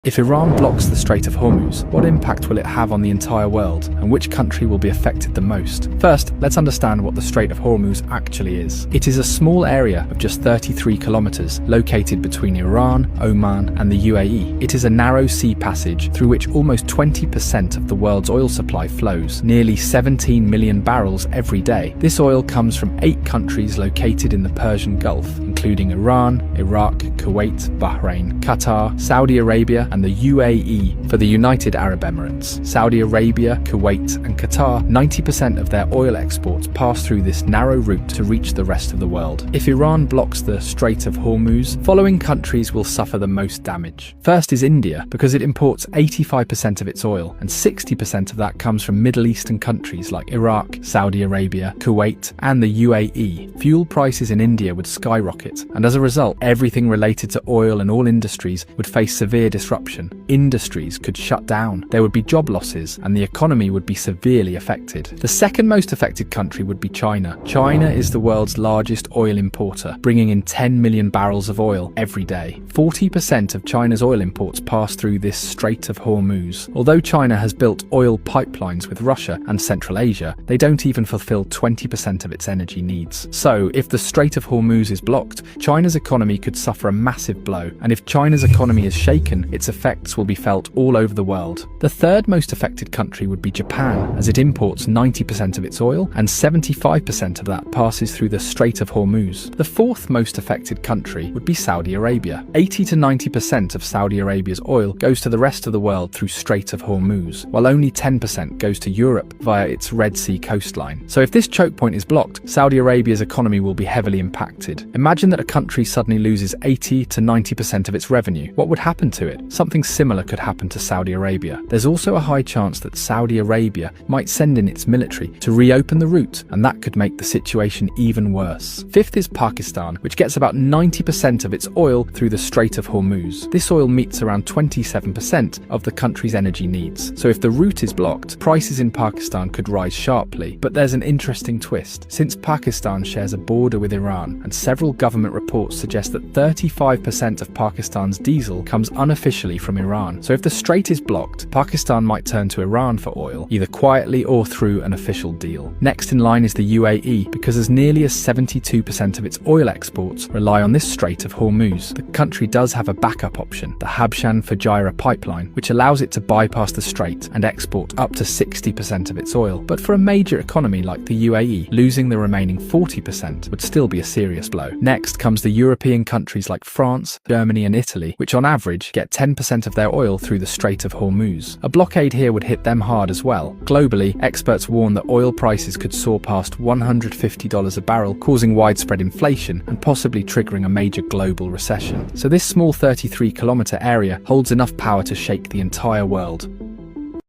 If Iran blocks the Strait of Hormuz, what impact will it have on the entire world, and which country will be affected the most? First, let's understand what the Strait of Hormuz actually is. It is a small area of just 33 kilometers located between Iran, Oman, and the UAE. It is a narrow sea passage through which almost 20% of the world's oil supply flows, nearly 17 million barrels every day. This oil comes from 8 countries located in the Persian Gulf, including Iran, Iraq, Kuwait, Bahrain, Qatar, Saudi Arabia, and the UAE for the United Arab Emirates. Saudi Arabia, Kuwait, and Qatar, 90% of their oil exports pass through this narrow route to reach the rest of the world. If Iran blocks the Strait of Hormuz, following countries will suffer the most damage. First is India, because it imports 85% of its oil, and 60% of that comes from Middle Eastern countries like Iraq, Saudi Arabia, Kuwait, and the UAE. Fuel prices in India would skyrocket, and as a result, everything related to oil and all industries would face severe disruption. Industries could shut down, there would be job losses, and the economy would be severely affected. The second most affected country would be China. China is the world's largest oil importer, bringing in 10 million barrels of oil every day. 40% of China's oil imports pass through this Strait of Hormuz. Although China has built oil pipelines with Russia and Central Asia, they don't even fulfill 20% of its energy needs. So, if the Strait of Hormuz is blocked, China's economy could suffer a massive blow, and if China's economy is shaken, its effects will be felt all over the world. The third most affected country would be Japan, as it imports 90% of its oil, and 75% of that passes through the Strait of Hormuz. The fourth most affected country would be Saudi Arabia. 80 to 90% of Saudi Arabia's oil goes to the rest of the world through Strait of Hormuz, while only 10% goes to Europe via its Red Sea coastline. So if this choke point is blocked, Saudi Arabia's economy will be heavily impacted. Imagine that a country suddenly loses 80 to 90% of its revenue. What would happen to it? Something similar could happen to Saudi Arabia. There's also a high chance that Saudi Arabia might send in its military to reopen the route, and that could make the situation even worse. Fifth is Pakistan, which gets about 90% of its oil through the Strait of Hormuz. This oil meets around 27% of the country's energy needs. So if the route is blocked, prices in Pakistan could rise sharply. But there's an interesting twist. Since Pakistan shares a border with Iran, and several government reports suggest that 35% of Pakistan's diesel comes unofficially from Iran. So if the strait is blocked, Pakistan might turn to Iran for oil, either quietly or through an official deal. Next in line is the UAE, because as nearly as 72% of its oil exports rely on this Strait of Hormuz. The country does have a backup option, the Habshan Fujairah pipeline, which allows it to bypass the strait and export up to 60% of its oil. But for a major economy like the UAE, losing the remaining 40% would still be a serious blow. Next comes the European countries like France, Germany, and Italy, which on average get 10% of their oil through the Strait of Hormuz. A blockade here would hit them hard as well. Globally, experts warn that oil prices could soar past $150 a barrel, causing widespread inflation and possibly triggering a major global recession. So this small 33-kilometer area holds enough power to shake the entire world.